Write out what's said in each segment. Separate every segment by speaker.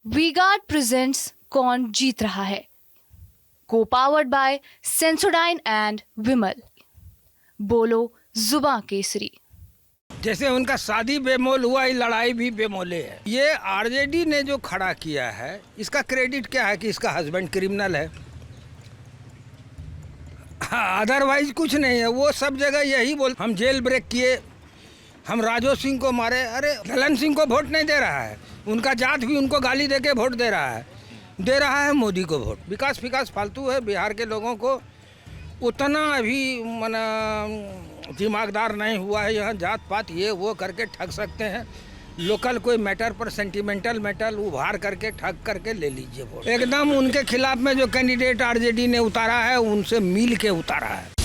Speaker 1: V-Guard presents कौन जीत रहा है, को पावर्ड बाय सेंसोडाइन एंड विमल। बोलो जुबां केसरी।
Speaker 2: जैसे उनका शादी बेमोल हुआ, ये लड़ाई भी बेमोले है। ये आरजेडी ने जो खड़ा किया है, इसका क्रेडिट क्या है कि इसका हस्बैंड क्रिमिनल है, अदरवाइज कुछ नहीं है। वो सब जगह यही बोल, हम जेल ब्रेक किए, हम राजो सिंह को मारे। अरे ललन सिंह को वोट नहीं दे रहा है, उनका जात भी उनको गाली दे के वोट दे रहा है मोदी को वोट। विकास विकास फालतू है। बिहार के लोगों को उतना अभी मना दिमागदार नहीं हुआ है। यहाँ जात पात ये वो करके ठग सकते हैं। लोकल कोई मैटर पर सेंटिमेंटल मैटर उभार करके ठग करके ले लीजिए वोट। एकदम उनके खिलाफ में जो कैंडिडेट आरजेडी ने उतारा है, उनसे मिल के उतारा है।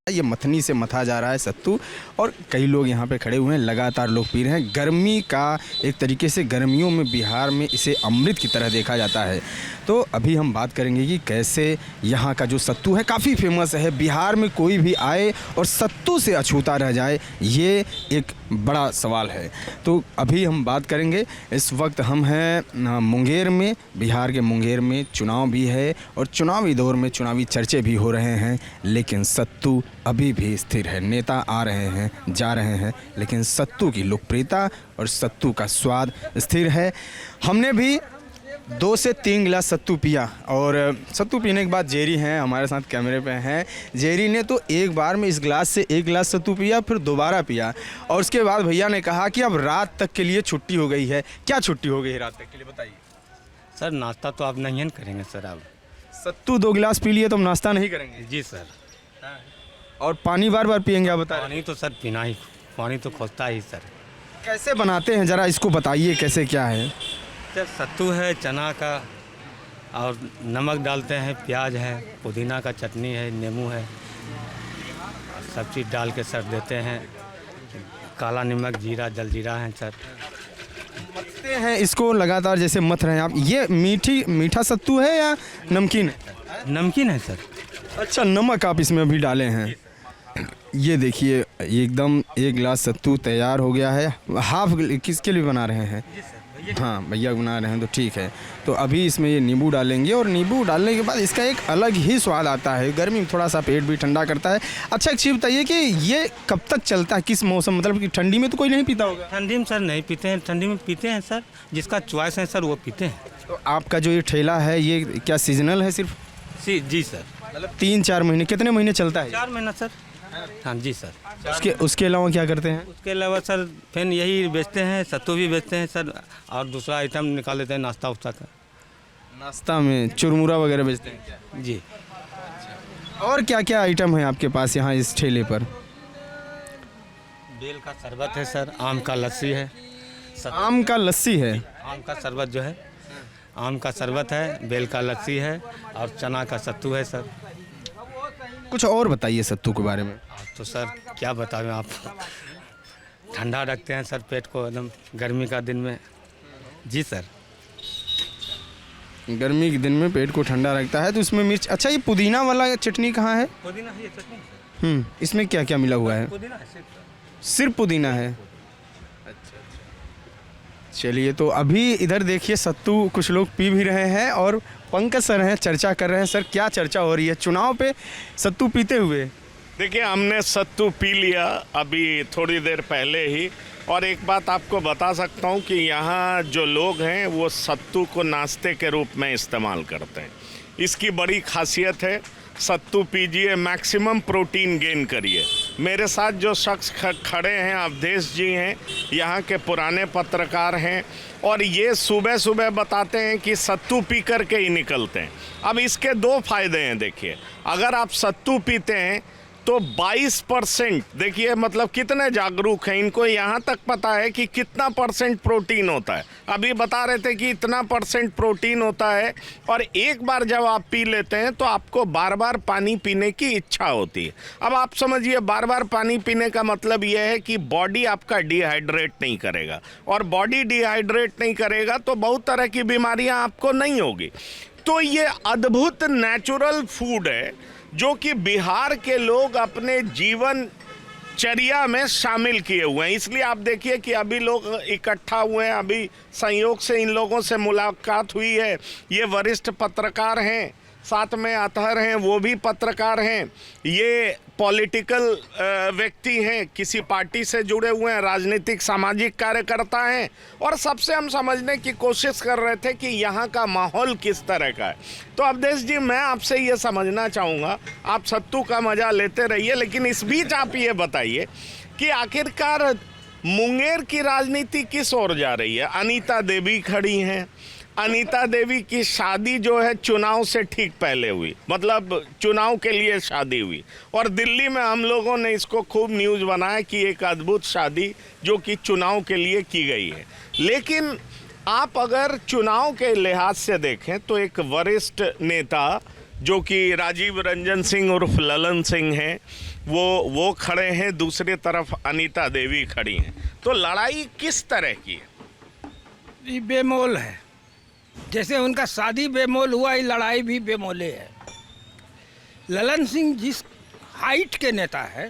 Speaker 3: ये मथनी से मथा जा रहा है सत्तू, और कई लोग यहाँ पे खड़े हुए हैं, लगातार लोग पी रहे हैं। गर्मी का एक तरीके से, गर्मियों में बिहार में इसे अमृत की तरह देखा जाता है। तो अभी हम बात करेंगे कि कैसे यहाँ का जो सत्तू है काफ़ी फेमस है। बिहार में कोई भी आए और सत्तू से अछूता रह जाए, ये एक बड़ा सवाल है। तो अभी हम बात करेंगे। इस वक्त हम हैं मुंगेर में, बिहार के मुंगेर में चुनाव भी है और चुनावी दौर में चुनावी चर्चे भी हो रहे हैं, लेकिन सत्तू अभी भी स्थिर है। नेता आ रहे हैं, जा रहे हैं, लेकिन सत्तू की लोकप्रियता और सत्तू का स्वाद स्थिर है। हमने भी 2 से 3 गिलास सत्तू पिया, और सत्तू पीने के बाद जेरी हैं हमारे साथ, कैमरे पे हैं। जेरी ने तो एक बार में इस गिलास से 1 गिलास सत्तू पिया, फिर दोबारा पिया, और उसके बाद भैया ने कहा कि अब रात तक के लिए छुट्टी हो गई है। क्या छुट्टी हो गई है रात तक के लिए, बताइए
Speaker 4: सर। नाश्ता तो आप नहीं करेंगे सर? आप
Speaker 3: सत्तू 2 गिलास पी लिए तो हम नाश्ता नहीं करेंगे?
Speaker 4: जी सर।
Speaker 3: और पानी बार बार पियेंगे, आप बताइए?
Speaker 4: पानी तो सर पीना ही, पानी तो खोजता ही सर।
Speaker 3: कैसे बनाते हैं ज़रा इसको बताइए, कैसे क्या है?
Speaker 4: सर सत्तू है चना का, और नमक डालते हैं, प्याज है, पुदीना का चटनी है, नींबू है, सब चीज़ डाल के सर देते हैं। काला नमक, जीरा, जलजीरा है सर।
Speaker 3: मथते हैं इसको लगातार, जैसे मथ रहे हैं आप। ये मीठा सत्तू है या नमकीन है?
Speaker 4: नमकीन है सर।
Speaker 3: अच्छा, नमक आप इसमें अभी डाले हैं। ये देखिए, एकदम 1 गिलास सत्तू तैयार हो गया है। हाफ किसके लिए बना रहे हैं? हाँ, भैया बना रहे हैं, तो ठीक है। तो अभी इसमें ये नींबू डालेंगे, और नींबू डालने के बाद इसका एक अलग ही स्वाद आता है। गर्मी में थोड़ा सा पेट भी ठंडा करता है। अच्छा, एक चीज़ बताइए कि ये कब तक चलता है, किस मौसम, मतलब कि ठंडी में तो कोई नहीं पीता होगा?
Speaker 4: ठंडी में सर नहीं पीते हैं, ठंडी में पीते हैं सर, जिसका चॉइस है सर वो पीते हैं।
Speaker 3: तो आपका जो ये ठेला है, ये क्या सीजनल है सिर्फ?
Speaker 4: जी सर।
Speaker 3: मतलब 3-4 महीने, कितने महीने चलता है?
Speaker 4: 4 महीना सर। हाँ जी सर।
Speaker 3: उसके अलावा क्या करते हैं?
Speaker 4: उसके अलावा सर फिर यही बेचते हैं, सत्तू भी बेचते हैं सर, और दूसरा आइटम निकाल लेते हैं नाश्ता उस्ता का।
Speaker 3: नाश्ता में चुरमुरा वगैरह बेचते हैं क्या?
Speaker 4: जी।
Speaker 3: और क्या क्या आइटम है आपके पास यहाँ इस ठेले पर?
Speaker 4: बेल का शरबत है सर, आम का लस्सी है।
Speaker 3: आम का लस्सी है?
Speaker 4: आम का शरबत जो है, आम का शरबत है, बेल का लस्सी है, और चना का सत्तू है सर।
Speaker 3: कुछ और बताइए सत्तू के बारे में।
Speaker 4: तो सर क्या बताएं, आप ठंडा रखते हैं सर पेट को एकदम गर्मी का दिन में। जी सर।
Speaker 3: गर्मी के दिन में पेट को ठंडा रखता है, तो इसमें मिर्च। अच्छा, ये पुदीना वाला चटनी कहाँ है?
Speaker 4: पुदीना है ये चटनी।
Speaker 3: इसमें क्या क्या मिला हुआ है?
Speaker 4: पुदीना है
Speaker 3: सिर्फ पुदीना है? चलिए, तो अभी इधर देखिए सत्तू कुछ लोग पी भी रहे हैं, और पंकज सर हैं, चर्चा कर रहे हैं। सर, क्या चर्चा हो रही है चुनाव पे सत्तू पीते हुए?
Speaker 5: देखिए, हमने सत्तू पी लिया अभी थोड़ी देर पहले ही, और एक बात आपको बता सकता हूँ कि यहाँ जो लोग हैं वो सत्तू को नाश्ते के रूप में इस्तेमाल करते हैं। इसकी बड़ी खासियत है। सत्तू पीजिए, मैक्सिमम प्रोटीन गेन करिए। मेरे साथ जो शख्स खड़े हैं, अवधेश जी हैं, यहाँ के पुराने पत्रकार हैं, और ये सुबह सुबह बताते हैं कि सत्तू पी कर के ही निकलते हैं। अब इसके 2 फायदे हैं। देखिए, अगर आप सत्तू पीते हैं तो 22%, देखिए मतलब कितने जागरूक हैं, इनको यहाँ तक पता है कि कितना % प्रोटीन होता है। अभी बता रहे थे कि इतना % प्रोटीन होता है, और एक बार जब आप पी लेते हैं तो आपको बार बार पानी पीने की इच्छा होती है। अब आप समझिए, बार बार पानी पीने का मतलब यह है कि बॉडी आपका डिहाइड्रेट नहीं करेगा, और बॉडी डिहाइड्रेट नहीं करेगा तो बहुत तरह की बीमारियाँ आपको नहीं होगी। तो ये अद्भुत नेचुरल फूड है जो कि बिहार के लोग अपने जीवन चर्या में शामिल किए हुए हैं। इसलिए आप देखिए कि अभी लोग इकट्ठा हुए हैं, अभी संयोग से इन लोगों से मुलाकात हुई है। ये वरिष्ठ पत्रकार हैं, साथ में अतहर हैं, वो भी पत्रकार हैं। ये पॉलिटिकल व्यक्ति हैं, किसी पार्टी से जुड़े हुए हैं, राजनीतिक सामाजिक कार्यकर्ता हैं। और सबसे हम समझने की कोशिश कर रहे थे कि यहाँ का माहौल किस तरह का है। तो अवधेश जी, मैं आपसे ये समझना चाहूँगा, आप सत्तू का मज़ा लेते रहिए, लेकिन इस बीच आप ये बताइए कि आखिरकार मुंगेर की राजनीति किस ओर जा रही है। अनीता देवी खड़ी हैं। अनीता देवी की शादी जो है चुनाव से ठीक पहले हुई, मतलब चुनाव के लिए शादी हुई। और दिल्ली में हम लोगों ने इसको खूब न्यूज़ बनाया कि एक अद्भुत शादी जो कि चुनाव के लिए की गई है। लेकिन आप अगर चुनाव के लिहाज से देखें तो एक वरिष्ठ नेता जो कि राजीव रंजन सिंह उर्फ ललन सिंह हैं, वो खड़े हैं, दूसरी तरफ अनीता देवी खड़ी हैं। तो लड़ाई किस तरह की है?
Speaker 2: ये बेमोल है। जैसे उनका शादी बेमोल हुआ, ये लड़ाई भी बेमोले है। ललन सिंह जिस हाइट के नेता है,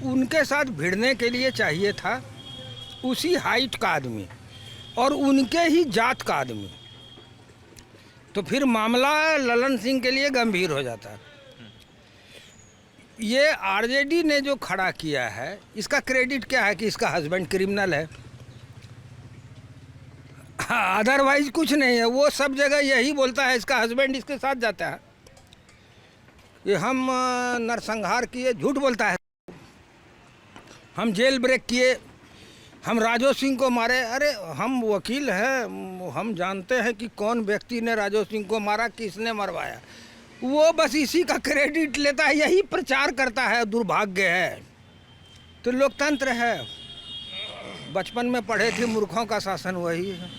Speaker 2: उनके साथ भिड़ने के लिए चाहिए था उसी हाइट का आदमी और उनके ही जात का आदमी, तो फिर मामला ललन सिंह के लिए गंभीर हो जाता। ये आरजेडी ने जो खड़ा किया है, इसका क्रेडिट क्या है कि इसका हस्बैंड क्रिमिनल है, अदरवाइज कुछ नहीं है। वो सब जगह यही बोलता है, इसका हस्बैंड इसके साथ जाता है, ये हम नरसंहार किए, झूठ बोलता है, हम जेल ब्रेक किए, हम राजो सिंह को मारे। अरे हम वकील हैं, हम जानते हैं कि कौन व्यक्ति ने राजो सिंह को मारा, किसने मरवाया। वो बस इसी का क्रेडिट लेता है, यही प्रचार करता है। दुर्भाग्य है। तो लोकतंत्र है, बचपन में पढ़े थे मूर्खों का शासन, वही है।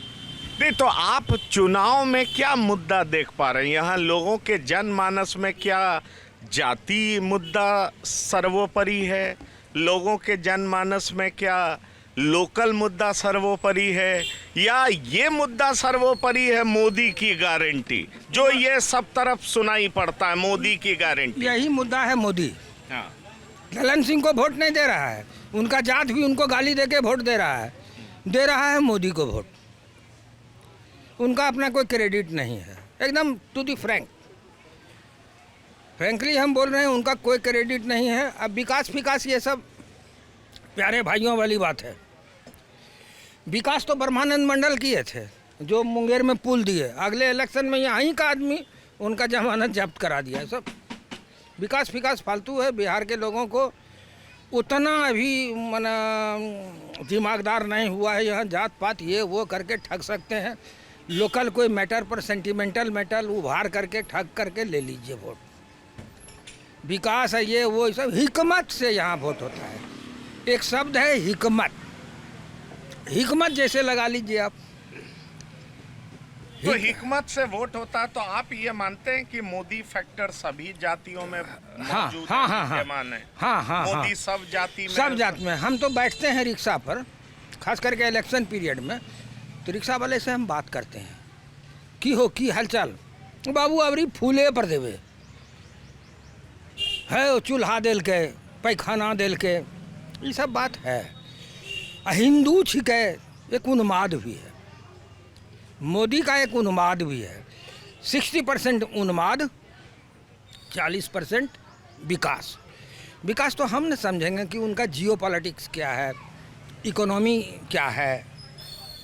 Speaker 5: नहीं, तो आप चुनाव में क्या मुद्दा देख पा रहे हैं? यहाँ लोगों के जनमानस में क्या जाति मुद्दा सर्वोपरि है? लोगों के जनमानस में क्या लोकल मुद्दा सर्वोपरि है, या ये मुद्दा सर्वोपरि है मोदी की गारंटी, जो ये सब तरफ सुनाई पड़ता है, मोदी की गारंटी?
Speaker 2: यही मुद्दा है। मोदी
Speaker 5: हाँ,
Speaker 2: ललन सिंह को वोट नहीं दे रहा है, उनका जात भी उनको गाली देके वोट दे रहा है मोदी को वोट। उनका अपना कोई क्रेडिट नहीं है, एकदम टू दी फ्रैंकली हम बोल रहे हैं, उनका कोई क्रेडिट नहीं है। अब विकास ये सब प्यारे भाइयों वाली बात है। विकास तो ब्रह्मानंद मंडल किए थे, जो मुंगेर में पुल दिए, अगले इलेक्शन में यहीं का आदमी उनका जमानत जब्त करा दिया। सब विकास फालतू है। बिहार के लोगों को उतना अभी मना दिमागदार नहीं हुआ है, यहाँ जात पात ये वो करके ठग सकते हैं। लोकल कोई मैटर पर सेंटिमेंटल मैटर उभार करके ठग करके ले लीजिए वोट। विकास है ये वो सब, हिकमत से यहाँ वोट होता है। एक शब्द है हिकमत जैसे लगा लीजिए आप।
Speaker 5: तो हिकमत से वोट होता है, तो आप ये मानते हैं कि मोदी फैक्टर सभी जातियों में मौजूद है?
Speaker 2: हाँ,
Speaker 5: मोदी सब जाति में,
Speaker 2: सब जात में। हम तो बैठते हैं रिक्शा पर, खास करके इलेक्शन पीरियड में, तो रिक्शा वाले से हम बात करते हैं की हालचाल बाबू, अबरी फूले पर देवे है, चूल्हा दिल के, पैखाना दिल के, ये सब बात है। हिंदू छिके एक उन्माद भी है, मोदी का एक उन्माद भी है। 60% उन्माद, 40% विकास। विकास तो हम न समझेंगे कि उनका जियो पॉलिटिक्स क्या है, इकोनॉमी क्या है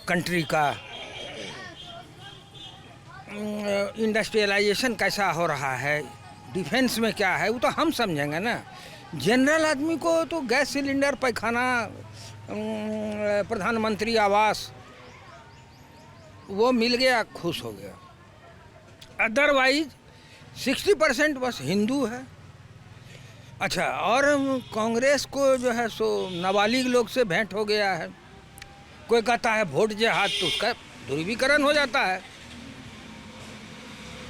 Speaker 2: कंट्री का, इंडस्ट्रियलाइजेशन कैसा हो रहा है, डिफेंस में क्या है, वो तो हम समझेंगे ना। जनरल आदमी को तो गैस सिलेंडर, पैखाना, प्रधानमंत्री आवास वो मिल गया, खुश हो गया। अदरवाइज 60% बस हिंदू है। अच्छा, और कांग्रेस को जो है सो नाबालिग लोग से भेंट हो गया है। कोई कहता है वोट जहाज, तो उसका ध्रुवीकरण हो जाता है।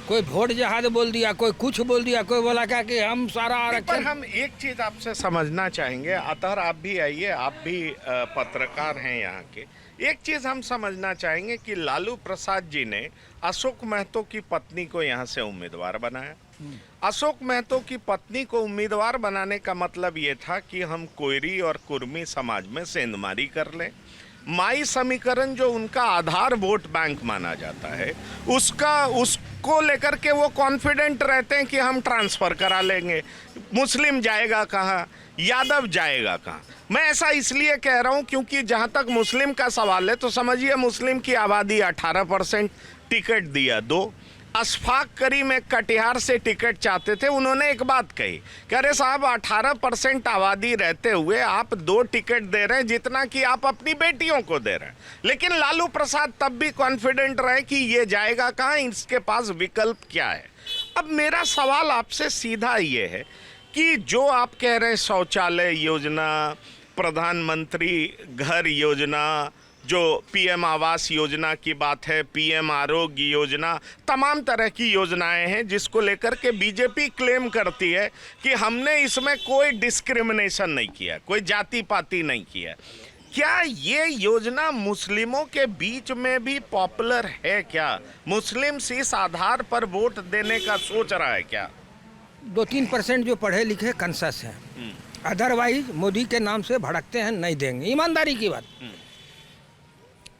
Speaker 2: कोई वोट जहाज बोल दिया, कोई कुछ बोल दिया, कोई बोला क्या कि हम सारा आरक्षण।
Speaker 5: पर हम एक चीज़ आपसे समझना चाहेंगे, अतहर आप भी आइए, आप भी पत्रकार हैं यहाँ के। एक चीज़ हम समझना चाहेंगे कि लालू प्रसाद जी ने अशोक महतो की पत्नी को यहाँ से उम्मीदवार बनाया, अशोक महतो की पत्नी को उम्मीदवार बनाने का मतलब ये था कि हम कोयरी और कुर्मी समाज में सेंधमारी कर लें। माई समीकरण जो उनका आधार वोट बैंक माना जाता है, उसको लेकर के वो कॉन्फिडेंट रहते हैं कि हम ट्रांसफ़र करा लेंगे। मुस्लिम जाएगा कहाँ, यादव जाएगा कहाँ। मैं ऐसा इसलिए कह रहा हूँ क्योंकि जहाँ तक मुस्लिम का सवाल है तो समझिए मुस्लिम की आबादी 18%, टिकट दिया 2। अशफाक करीम एक कटिहार से टिकट चाहते थे, उन्होंने एक बात कही कि अरे साहब 18% आबादी रहते हुए आप 2 टिकट दे रहे हैं जितना कि आप अपनी बेटियों को दे रहे हैं। लेकिन लालू प्रसाद तब भी कॉन्फिडेंट रहे कि ये जाएगा कहाँ, इसके पास विकल्प क्या है। अब मेरा सवाल आपसे सीधा ये है कि जो आप कह रहे हैं शौचालय योजना, प्रधानमंत्री घर योजना, जो पीएम आवास योजना की बात है, पीएम आरोग्य योजना, तमाम तरह की योजनाएं हैं जिसको लेकर के बीजेपी क्लेम करती है कि हमने इसमें कोई डिस्क्रिमिनेशन नहीं किया, कोई जाति पाति नहीं किया। क्या ये योजना मुस्लिमों के बीच में भी पॉपुलर है? क्या मुस्लिम्स इस आधार पर वोट देने का सोच रहा है क्या?
Speaker 2: 2-3% जो पढ़े लिखे कंसस हैं, अदरवाइज मोदी के नाम से भड़कते हैं, नहीं देंगे। ईमानदारी की बात।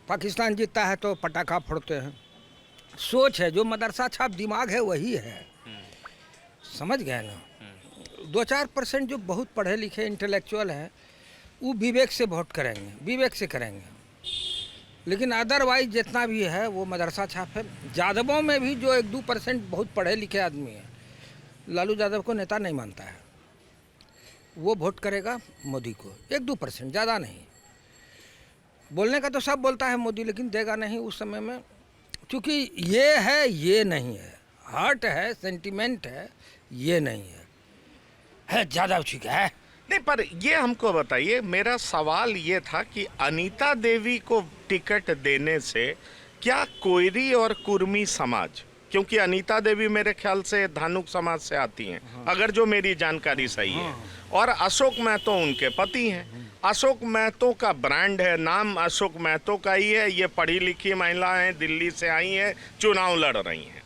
Speaker 2: पाकिस्तान जीतता है तो पटाखा फोड़ते हैं। सोच है, जो मदरसा छाप दिमाग है वही है। समझ गए ना? 2-4% जो बहुत पढ़े लिखे इंटेलेक्चुअल हैं वो विवेक से वोट करेंगे, विवेक से करेंगे। लेकिन अदरवाइज जितना भी है वो मदरसा छाप है। यादवों में भी जो 1-2% बहुत पढ़े लिखे आदमी हैं, लालू यादव को नेता नहीं मानता है, वो वोट करेगा मोदी को। 1-2%, ज़्यादा नहीं। बोलने का तो सब बोलता है मोदी, लेकिन देगा नहीं उस समय में, क्योंकि ये है ये नहीं है, हार्ट है, सेंटिमेंट है, ये नहीं है ज़्यादा ठीक है।
Speaker 5: नहीं, पर ये हमको बताइए, मेरा सवाल ये था कि अनीता देवी को टिकट देने से क्या कोयरी और कुर्मी समाज, क्योंकि अनीता देवी मेरे ख्याल से धानुक समाज से आती हैं, अगर जो मेरी जानकारी सही है, और अशोक महतो उनके पति हैं। अशोक महतो का ब्रांड है, नाम अशोक महतो का ही है। ये पढ़ी लिखी महिला हैं, दिल्ली से आई हैं, चुनाव लड़ रही हैं।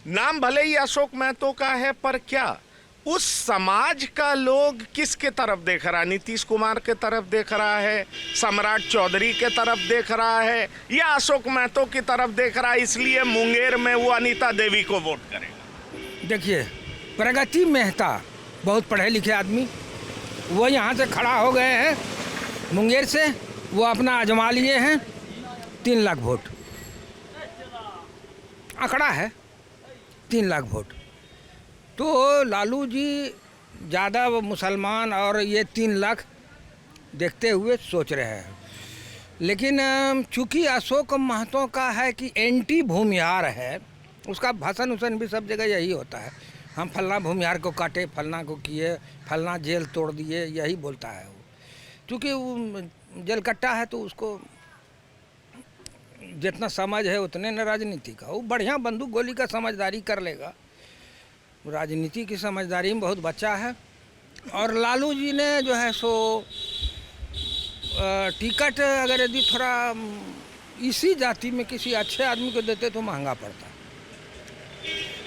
Speaker 5: नाम भले ही अशोक महतो का है, पर क्या उस समाज का लोग किसके तरफ देख रहा है? नीतीश कुमार के तरफ देख रहा है, सम्राट चौधरी के तरफ देख रहा है, या अशोक महतो की तरफ देख रहा है, इसलिए मुंगेर में वो अनीता देवी को वोट करेगा?
Speaker 2: देखिए, प्रगति मेहता बहुत पढ़े लिखे आदमी, वो यहाँ से खड़ा हो गए हैं मुंगेर से, वो अपना आजमा लिए हैं। 3 लाख वोट आंकड़ा है, 3 लाख वोट। तो लालू जी ज़्यादा मुसलमान और ये 3 लाख देखते हुए सोच रहे हैं। लेकिन चूँकि अशोक महतो का है कि एंटी भूमिहार है, उसका भाषण उसन भी सब जगह यही होता है, हम फलना भूमिहार को काटे, फलना को किए, फलना जेल तोड़ दिए, यही बोलता है वो। क्योंकि वो जेल कट्टा है तो उसको जितना समझ है उतने न राजनीति का। वो बढ़िया बंदूक गोली का समझदारी कर लेगा, राजनीति की समझदारी में बहुत बच्चा है। और लालू जी ने जो है सो टिकट अगर यदि थोड़ा इसी जाति में किसी अच्छे आदमी को देते तो महंगा पड़ता,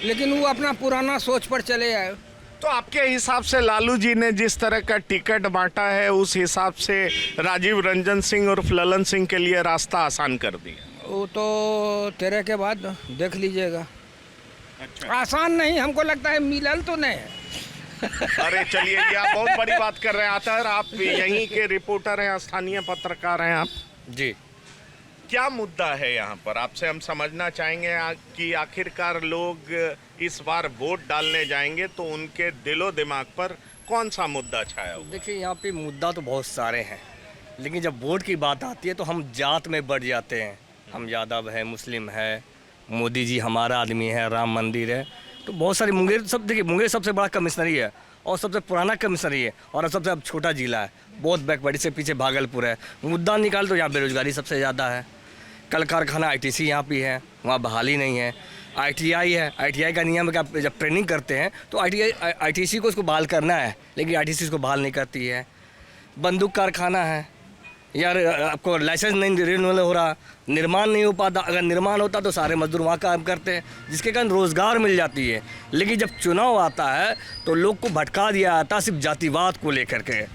Speaker 2: लेकिन वो अपना पुराना सोच पर चले आए।
Speaker 5: तो आपके हिसाब से लालू जी ने जिस तरह का टिकट बांटा है, उस हिसाब से राजीव रंजन सिंह और ललन सिंह के लिए रास्ता आसान कर दिया?
Speaker 2: वो तो 13 के बाद देख लीजिएगा।
Speaker 5: अच्छा।
Speaker 2: आसान नहीं, हमको लगता है मिलल तो नहीं है।
Speaker 5: अरे चलिए, ये आप बहुत बड़ी बात कर रहे हैं आतर, आप यहीं के रिपोर्टर हैं, स्थानीय पत्रकार हैं आप
Speaker 6: जी।
Speaker 5: क्या मुद्दा है यहाँ पर? आपसे हम समझना चाहेंगे कि आखिरकार लोग इस बार वोट डालने जाएंगे तो उनके दिलो दिमाग पर कौन सा मुद्दा छाया हुआ?
Speaker 6: देखिए, यहाँ पे मुद्दा तो बहुत सारे हैं, लेकिन जब वोट की बात आती है तो हम जात में बढ़ जाते हैं। हम यादव है, मुस्लिम है, मोदी जी हमारा आदमी है, राम मंदिर है, तो बहुत सारी मुंगेर सब। देखिए, मुंगेर सबसे बड़ा कमिश्नरी है और सबसे पुराना कमिश्नरी है और सबसे अब छोटा जिला है। बहुत बैकवर्ड से पीछे भागलपुर है। मुद्दा निकाल तो यहाँ बेरोजगारी सबसे ज़्यादा है। कल कारखाना आईटीसी यहाँ भी है, वहाँ बहाली नहीं है। आईटीआई है, आईटीआई का नियम है कि आप जब ट्रेनिंग करते हैं तो आईटीसी को उसको बहाल करना है, लेकिन आईटीसी उसको बहाल नहीं करती है। बंदूक कारखाना है, यार आपको लाइसेंस नहीं रिन्यूअल हो रहा, निर्माण नहीं हो पाता। अगर निर्माण होता तो सारे मजदूर वहाँ काम करते हैं, जिसके कारण रोज़गार मिल जाती है। लेकिन जब चुनाव आता है तो लोग को भटका दिया जाता है सिर्फ जातिवाद को लेकर के।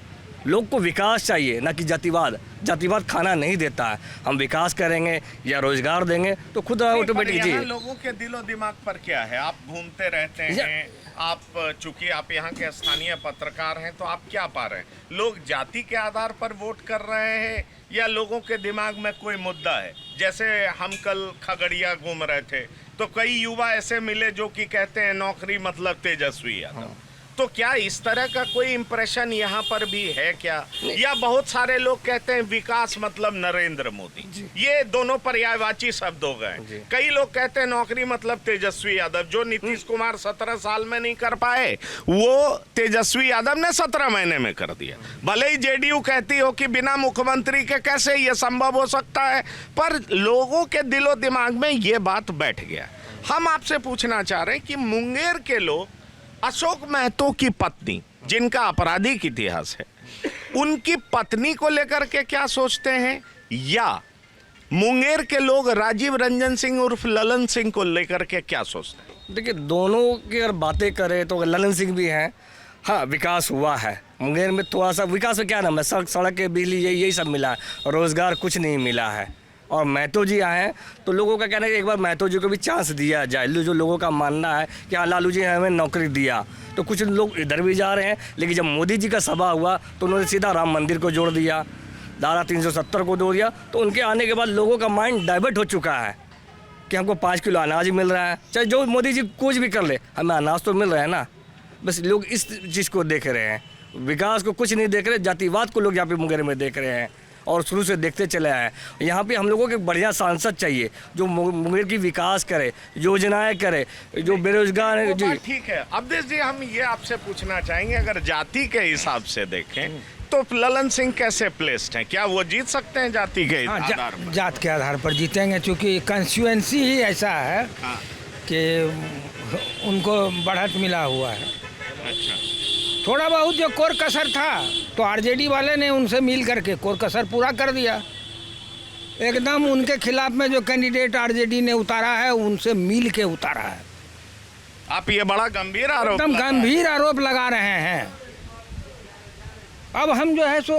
Speaker 6: लोग को विकास चाहिए, ना कि जातिवाद। जातिवाद खाना नहीं देता है। हम विकास करेंगे या रोजगार देंगे तो खुद ऑटोमेटिक जी।
Speaker 5: लोगों के दिलो दिमाग पर क्या है? आप घूमते रहते हैं, आप चूंकि आप यहाँ के स्थानीय पत्रकार हैं, तो आप क्या पा रहे हैं? लोग जाति के आधार पर वोट कर रहे हैं या लोगों के दिमाग में कोई मुद्दा है? जैसे हम कल खगड़िया घूम रहे थे तो कई युवा ऐसे मिले जो कि कहते हैं नौकरी मतलब तेजस्वी यादव। तो क्या इस तरह का कोई इंप्रेशन यहाँ पर भी है क्या? या बहुत सारे लोग कहते हैं विकास मतलब नरेंद्र मोदी। ये दोनों पर्यायवाची शब्द हो गए। कई लोग कहते हैं नौकरी मतलब तेजस्वी यादव। जो नीतीश कुमार 17 साल में नहीं कर पाए वो तेजस्वी यादव ने 17 महीने में कर दिया। भले ही जेडीयू कहती हो कि बिना मुख्यमंत्री के कैसे ये संभव हो सकता है, पर लोगों के दिलो दिमाग में ये बात बैठ गया। हम आपसे पूछना चाह रहे हैं कि मुंगेर के लोग अशोक महतो की पत्नी, जिनका आपराधिक इतिहास है, उनकी पत्नी को लेकर के क्या सोचते हैं, या मुंगेर के लोग राजीव रंजन सिंह उर्फ ललन सिंह को लेकर के क्या सोचते हैं?
Speaker 6: देखिए, दोनों की अगर बातें करें तो ललन सिंह भी हैं। हाँ, विकास हुआ है मुंगेर में, थोड़ा सा विकास में क्या नाम है, सड़क के बिजली यही सब मिला है, रोजगार कुछ नहीं मिला है। और महतो जी आए हैं तो लोगों का कहना है कि एक बार महतो जी को भी चांस दिया जाए। जो लोगों का मानना है कि हाँ, लालू जी ने हमें नौकरी दिया, तो कुछ लोग इधर भी जा रहे हैं। लेकिन जब मोदी जी का सभा हुआ तो उन्होंने सीधा राम मंदिर को जोड़ दिया, धारा 370 को जोड़ दिया। तो उनके आने के बाद लोगों का माइंड डाइवर्ट हो चुका है कि हमको 5 किलो अनाज मिल रहा है, चाहे जो मोदी जी कुछ भी कर ले, हमें अनाज तो मिल रहा है ना। बस लोग इस चीज़ को देख रहे हैं, विकास को कुछ नहीं देख रहे, जातिवाद को लोग यहाँ पे मुंगेर में देख रहे हैं और शुरू से देखते चले आए हैं। यहाँ पे हम लोगों को एक बढ़िया सांसद चाहिए जो मुंगेर की विकास करे, योजनाएं करे, जो बेरोजगार है जी।
Speaker 5: ठीक है अवधेश जी, हम ये आपसे पूछना चाहेंगे, अगर जाति के हिसाब से देखें तो ललन सिंह कैसे प्लेस्ड हैं? क्या वो जीत सकते हैं जाति के आधार पर?
Speaker 2: जात के आधार पर जीतेंगे, क्योंकि कंस्टिट्यूएंसी ही ऐसा है कि उनको बढ़त मिला हुआ है।
Speaker 5: अच्छा,
Speaker 2: थोड़ा बहुत जो कोर कसर था तो आरजेडी वाले ने उनसे मिल करके कोर कसर पूरा कर दिया। एकदम उनके खिलाफ में जो कैंडिडेट आरजेडी ने उतारा है उनसे मिल के उतारा है।
Speaker 5: आप ये बड़ा गंभीर आरोप,
Speaker 2: एकदम गंभीर आरोप लगा रहे हैं। अब हम जो है सो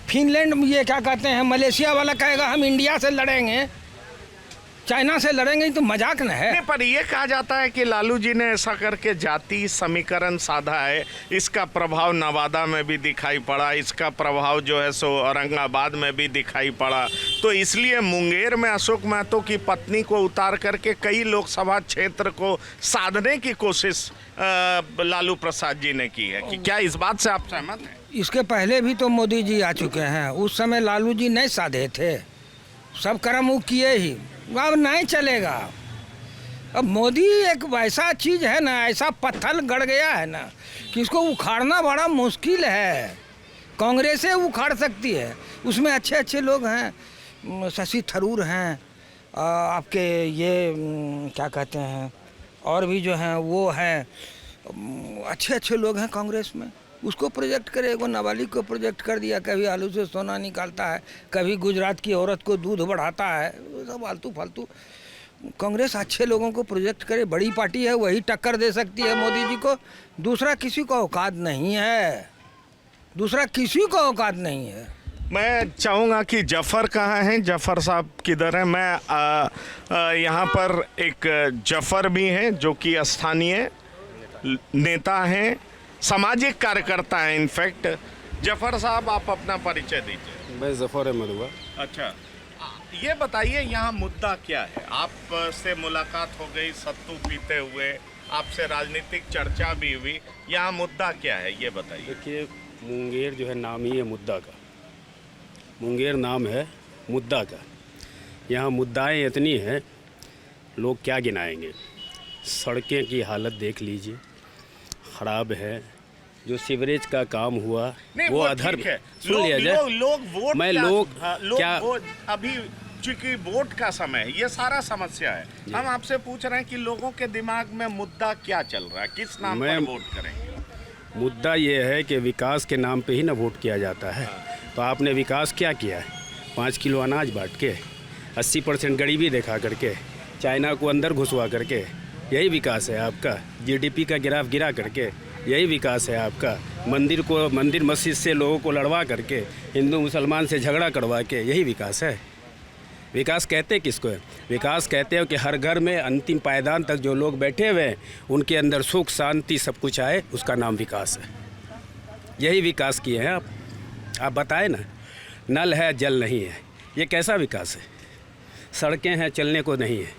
Speaker 2: फिनलैंड, ये क्या कहते हैं, मलेशिया वाला कहेगा हम इंडिया से लड़ेंगे, चाइना से लड़ेंगे, तो मजाक न है।
Speaker 5: नहीं, पर यह कहा जाता है कि लालू जी ने ऐसा करके जाति समीकरण साधा है। इसका प्रभाव नवादा में भी दिखाई पड़ा, इसका प्रभाव जो है सो औरंगाबाद में भी दिखाई पड़ा। तो इसलिए मुंगेर में अशोक महतो की पत्नी को उतार करके कई लोकसभा क्षेत्र को साधने की कोशिश लालू प्रसाद जी ने की है। कि क्या इस बात से आप सहमत हैं?
Speaker 2: इसके पहले भी तो मोदी जी आ चुके हैं, उस समय लालू जी नहीं साधे थे, सब कर्म वो किए ही, अब नहीं चलेगा। अब मोदी एक वैसा चीज़ है ना, ऐसा पत्थर गड़ गया है ना कि इसको उखाड़ना बड़ा मुश्किल है। कांग्रेसें उखाड़ सकती है, उसमें अच्छे अच्छे लोग हैं, शशि थरूर हैं, आपके ये क्या कहते हैं, और भी जो हैं वो हैं, अच्छे अच्छे लोग हैं कांग्रेस में। उसको प्रोजेक्ट करे, वो नाबालिग को प्रोजेक्ट कर दिया, कभी आलू से सोना निकालता है, कभी गुजरात की औरत को दूध बढ़ाता है, वो सब फालतू फालतू। कांग्रेस अच्छे लोगों को प्रोजेक्ट करे, बड़ी पार्टी है, वही टक्कर दे सकती है मोदी जी को। दूसरा किसी को औकात नहीं है, दूसरा किसी को औकात नहीं है।
Speaker 5: मैं चाहूँगा कि जफ़र कहाँ हैं, जफ़र साहब किधर हैं? मैं यहाँ पर एक जफ़र भी हैं जो कि स्थानीय नेता हैं, सामाजिक कार्यकर्ता है। इनफैक्ट जफर साहब, आप अपना परिचय दीजिए।
Speaker 7: मैं जफ़र अहमद हुआ।
Speaker 5: अच्छा, ये बताइए यहाँ मुद्दा क्या है? आप से मुलाकात हो गई सत्तू पीते हुए, आपसे राजनीतिक चर्चा भी हुई, यहाँ मुद्दा क्या है ये बताइए।
Speaker 7: देखिए, मुंगेर जो है नाम ही है मुद्दा का, मुंगेर नाम है मुद्दा का। यहाँ मुद्दाएं इतनी हैं, लोग क्या गिनाएंगे। सड़कें की हालत देख लीजिए, खराब है। जो सीवरेज का काम हुआ वो अधर सुन लिया जाए।
Speaker 5: लोग वोट
Speaker 7: मैं
Speaker 5: क्या,
Speaker 7: लोग
Speaker 5: क्या अभी चूंकि वोट का समय है, ये सारा समस्या है। हम आपसे पूछ रहे हैं कि लोगों के दिमाग में मुद्दा क्या चल रहा है, किस नाम पर वोट करेंगे?
Speaker 7: मुद्दा ये है कि विकास के नाम पे ही ना वोट किया जाता है। तो आपने विकास क्या किया है? 5 किलो अनाज बांट के, 80% गरीबी दिखा करके, चाइना को अंदर घुसवा करके, यही विकास है आपका। जीडीपी का ग्राफ गिरा करके, यही विकास है आपका। मंदिर मस्जिद से लोगों को लड़वा करके, हिंदू मुसलमान से झगड़ा करवा के, यही विकास है। विकास कहते किसको है? विकास कहते हो कि हर घर में अंतिम पायदान तक जो लोग बैठे हुए हैं उनके अंदर सुख शांति सब कुछ आए, उसका नाम विकास है। यही विकास किए हैं आप बताएं ना। नल है जल नहीं है, ये कैसा विकास है? सड़कें हैं चलने को नहीं है,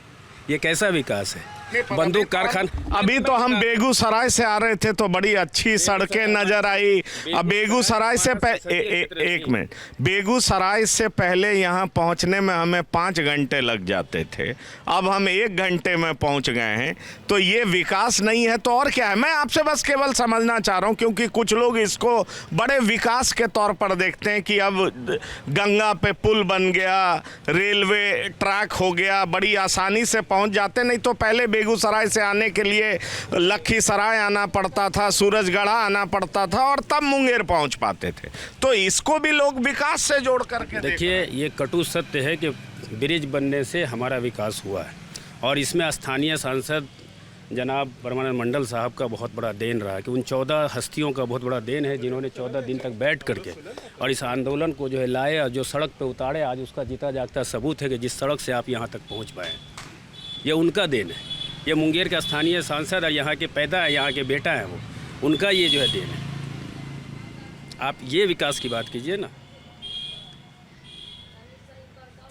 Speaker 7: ये कैसा विकास है? बंदूक कारखाना।
Speaker 5: अभी तो हम बेगूसराय से आ रहे थे तो बड़ी अच्छी सड़कें नजर आई। अब बेगूसराय से एक मिनट, बेगूसराय से पहले यहाँ पहुँचने में हमें 5 घंटे लग जाते थे, अब हम 1 घंटे में पहुँच गए हैं। तो ये विकास नहीं है तो और क्या है? मैं आपसे बस केवल समझना चाह रहा हूँ, क्योंकि कुछ लोग इसको बड़े विकास के तौर पर देखते हैं कि अब गंगा पे पुल बन गया, रेलवे ट्रैक हो गया, बड़ी आसानी से पहुँच जाते। नहीं तो पहले बेगूसराय से आने के लिए लखीसराय आना पड़ता था, सूरजगढ़ा आना पड़ता था और तब मुंगेर पहुंच पाते थे। तो इसको भी लोग विकास से जोड़ करके
Speaker 7: देखिए, ये कटु सत्य है कि ब्रिज बनने से हमारा विकास हुआ है और इसमें स्थानीय सांसद जनाब परमानंद मंडल साहब का बहुत बड़ा देन रहा है कि उन 14 हस्तियों का बहुत बड़ा देन है जिन्होंने 14 दिन तक बैठ करके और इस आंदोलन को जो है लाए और जो सड़क पे उतारे। आज उसका जीता जागता सबूत है कि जिस सड़क से आप यहाँ तक पहुँच पाए, ये उनका देन है। ये मुंगेर का स्थानीय सांसद और यहाँ के पैदा है, यहाँ के बेटा हैं वो, उनका ये जो है देन है। आप ये विकास की बात कीजिए ना।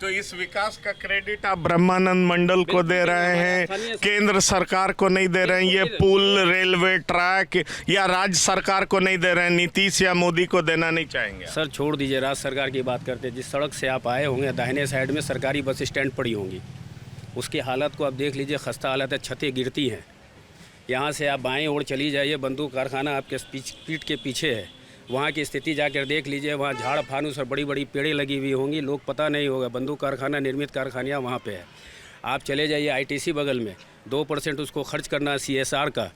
Speaker 5: तो इस विकास का क्रेडिट आप ब्रह्मानंद मंडल को दे रहे हैं, केंद्र सरकार को नहीं दे रहे हैं। ये पुल, रेलवे ट्रैक या राज्य सरकार को नहीं दे रहे हैं, नीतीश या मोदी को देना नहीं चाहेंगे?
Speaker 7: सर छोड़ दीजिए, राज्य सरकार की बात करते हैं। जिस सड़क से आप आए होंगे दाहिने साइड में सरकारी बस स्टैंड पड़ी होंगी, उसकी हालत को आप देख लीजिए, खस्ता हालत है, छतें गिरती हैं। यहाँ से आप बाएं ओर चली जाइए, बंदूक कारखाना आपके पीठ के पीछे है, वहाँ की स्थिति जाकर देख लीजिए। वहाँ झाड़ फानूस और बड़ी बड़ी पेड़ें लगी हुई होंगी, लोग पता नहीं होगा। बंदूक कारखाना, निर्मित कारखानियाँ वहाँ पे है। आप चले जाइए आईटीसी बगल में, 2% उसको खर्च करना CSR का,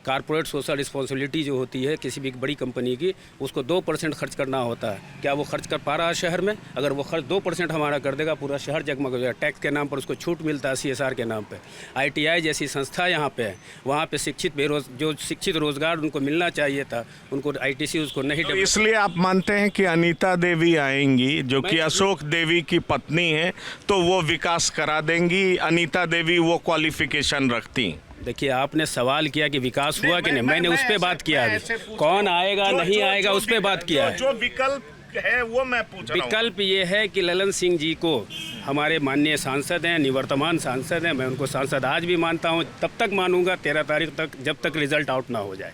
Speaker 7: कारपोरेट सोशल रिस्पॉन्सिबिलिटी जो होती है किसी भी बड़ी कंपनी की, उसको 2% खर्च करना होता है। क्या वो खर्च कर पा रहा है शहर में? अगर वो खर्च 2% हमारा कर देगा, पूरा शहर जगमग हो जाएगा। टैक्स के नाम पर उसको छूट मिलता है, CSR के नाम पे। ITI जैसी संस्था यहाँ पे है, वहाँ पे जो शिक्षित रोजगार उनको मिलना चाहिए था, उनको ITC उसको नहीं।
Speaker 5: तो इसलिए आप मानते हैं कि अनीता देवी आएंगी जो कि अशोक देवी की पत्नी है, तो वो विकास करा देंगी? अनीता देवी वो क्वालिफिकेशन रखती?
Speaker 7: देखिए, आपने सवाल किया कि विकास हुआ कि नहीं, मैंने उस पर बात किया है। कौन आएगा नहीं आएगा उस पर बात किया है।
Speaker 5: जो विकल्प है वो मैं पूछ रहा हूं।
Speaker 7: विकल्प ये है कि ललन सिंह जी को, हमारे माननीय सांसद हैं, निवर्तमान सांसद हैं, मैं उनको सांसद आज भी मानता हूं, तब तक मानूंगा 13 तारीख तक, जब तक रिजल्ट आउट ना हो जाए।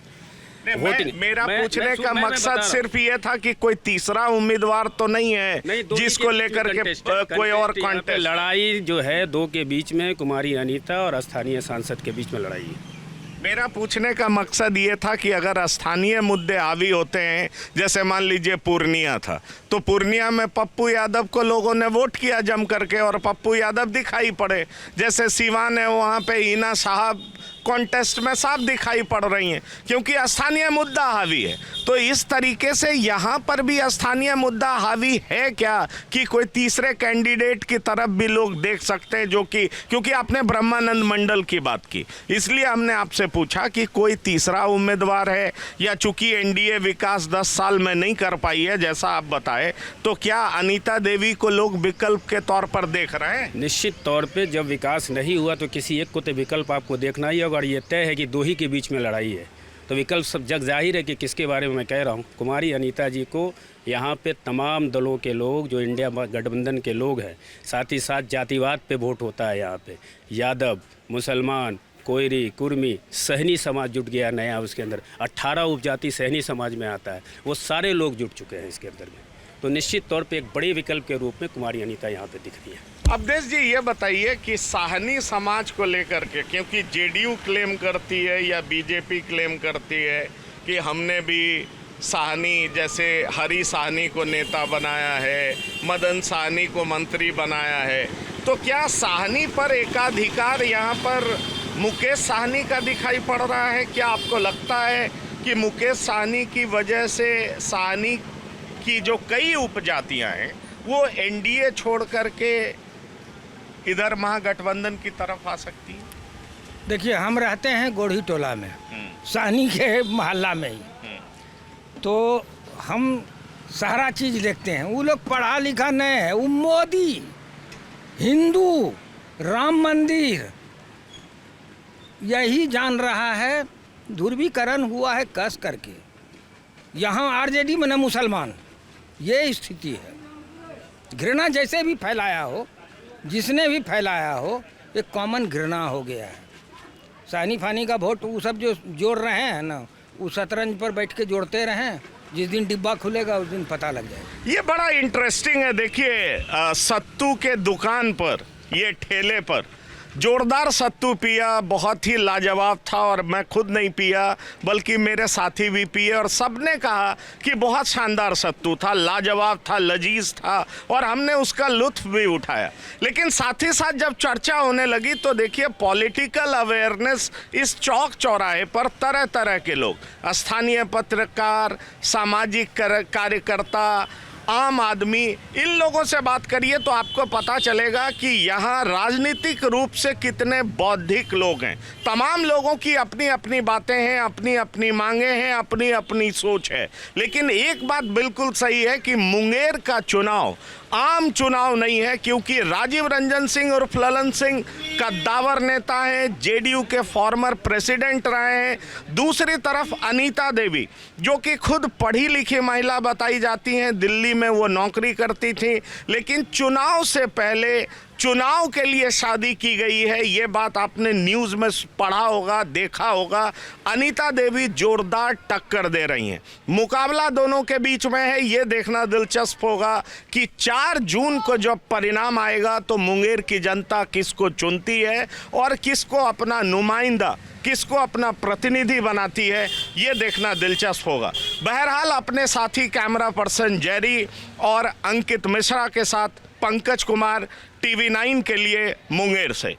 Speaker 5: मेरा पूछने का मकसद सिर्फ ये था कि कोई तीसरा उम्मीदवार तो नहीं है जिसको लेकर के कोई और कॉन्टेस्ट।
Speaker 7: लड़ाई जो है 2 के बीच में, कुमारी अनीता और स्थानीय सांसद के बीच में लड़ाई है।
Speaker 5: मेरा पूछने का मकसद ये था कि अगर स्थानीय मुद्दे हावी होते हैं, जैसे मान लीजिए पूर्णिया था, तो पूर्णिया में पप्पू यादव को लोगों ने वोट किया जम करके और पप्पू यादव दिखाई पड़े। जैसे सिवान है, वहाँ पे हिना साहब कॉन्टेस्ट में साफ दिखाई पड़ रही हैं, क्योंकि स्थानीय मुद्दा हावी है। तो इस तरीके से यहाँ पर भी स्थानीय मुद्दा हावी है क्या कि कोई तीसरे कैंडिडेट की तरफ भी लोग देख सकते हैं, जो कि, क्योंकि आपने ब्रह्मानंद मंडल की बात की, इसलिए हमने आपसे पूछा कि कोई तीसरा उम्मीदवार है, या चूंकि एनडीए विकास 10 साल में नहीं कर पाई है जैसा आप बताए, तो क्या अनीता देवी को लोग विकल्प के तौर पर देख रहे हैं?
Speaker 7: निश्चित तौर पे जब विकास नहीं हुआ तो किसी एक को तो विकल्प आपको देखना ही होगा। ये तय है कि 2 ही के बीच में लड़ाई है, तो विकल्प सब जग जाहिर है कि किसके बारे में मैं कह रहा हूँ। कुमारी अनीता जी को यहाँ पे तमाम दलों के लोग, जो इंडिया गठबंधन के लोग हैं, साथ ही साथ जातिवाद पे वोट होता है यहाँ पे। यादव, मुसलमान, कोयरी, कुर्मी, सहनी समाज जुट गया नया, उसके अंदर 18 उपजाति सहनी समाज में आता है, वो सारे लोग जुट चुके हैं इसके अंदर में। तो निश्चित तौर पे एक बड़े विकल्प के रूप में कुमारी अनीता यहाँ पे दिख रही है।
Speaker 5: अवधेश जी, ये बताइए कि साहनी समाज को लेकर के, क्योंकि जेडीयू क्लेम करती है या बीजेपी क्लेम करती है कि हमने भी साहनी, जैसे हरी साहनी को नेता बनाया है, मदन साहनी को मंत्री बनाया है, तो क्या साहनी पर एकाधिकार यहाँ पर मुकेश साहनी का दिखाई पड़ रहा है? क्या आपको लगता है कि मुकेश सहनी की वजह से सहनी की जो कई उपजातियां हैं वो एनडीए छोड़ करके इधर महागठबंधन की तरफ आ सकती है?
Speaker 2: देखिए, हम रहते हैं गोढ़ी टोला में, सहनी के मोहल्ला में ही, तो हम सारा चीज़ देखते हैं। वो लोग पढ़ा लिखा नहीं है, वो मोदी, हिंदू, राम मंदिर यही जान रहा है। ध्रुवीकरण हुआ है कस करके। यहाँ आरजेडी में न मुसलमान, ये स्थिति है। घृणा जैसे भी फैलाया हो, जिसने भी फैलाया हो, एक कॉमन घृणा हो गया है। सानी फानी का वोट वो सब जो जोड़ रहे हैं ना, वो शतरंज पर बैठ के जोड़ते रहें, जिस दिन डिब्बा खुलेगा उस दिन पता लग जाएगा।
Speaker 5: ये बड़ा इंटरेस्टिंग है। देखिए, सत्तू के दुकान पर, ये ठेले पर जोरदार सत्तू पिया, बहुत ही लाजवाब था। और मैं खुद नहीं पिया बल्कि मेरे साथी भी पिए और सबने कहा कि बहुत शानदार सत्तू था, लाजवाब था, लजीज था और हमने उसका लुत्फ भी उठाया। लेकिन साथ ही साथ जब चर्चा होने लगी तो देखिए, पॉलिटिकल अवेयरनेस इस चौक चौराहे पर तरह तरह के लोग, स्थानीय पत्रकार, सामाजिक कार्यकर्ता, आम आदमी, इन लोगों से बात करिए तो आपको पता चलेगा कि यहाँ राजनीतिक रूप से कितने बौद्धिक लोग हैं। तमाम लोगों की अपनी अपनी बातें हैं, अपनी अपनी मांगे हैं, अपनी अपनी सोच है। लेकिन एक बात बिल्कुल सही है कि मुंगेर का चुनाव आम चुनाव नहीं है, क्योंकि राजीव रंजन सिंह उर्फ ललन सिंह कद्दावर नेता हैं, जेडीयू के फॉर्मर प्रेसिडेंट रहे हैं। दूसरी तरफ अनीता देवी, जो कि खुद पढ़ी लिखी महिला बताई जाती हैं, दिल्ली में वो नौकरी करती थी, लेकिन चुनाव से पहले चुनाव के लिए शादी की गई है। ये बात आपने न्यूज़ में पढ़ा होगा, देखा होगा। अनीता देवी जोरदार टक्कर दे रही हैं। मुकाबला दोनों के बीच में है। ये देखना दिलचस्प होगा कि 4 जून को जब परिणाम आएगा तो मुंगेर की जनता किसको चुनती है और किसको अपना नुमाइंदा, किसको अपना प्रतिनिधि बनाती है, ये देखना दिलचस्प होगा। बहरहाल, अपने साथी कैमरा पर्सन जेरी और अंकित मिश्रा के साथ पंकज कुमार, TV9 के लिए मुंगेर से।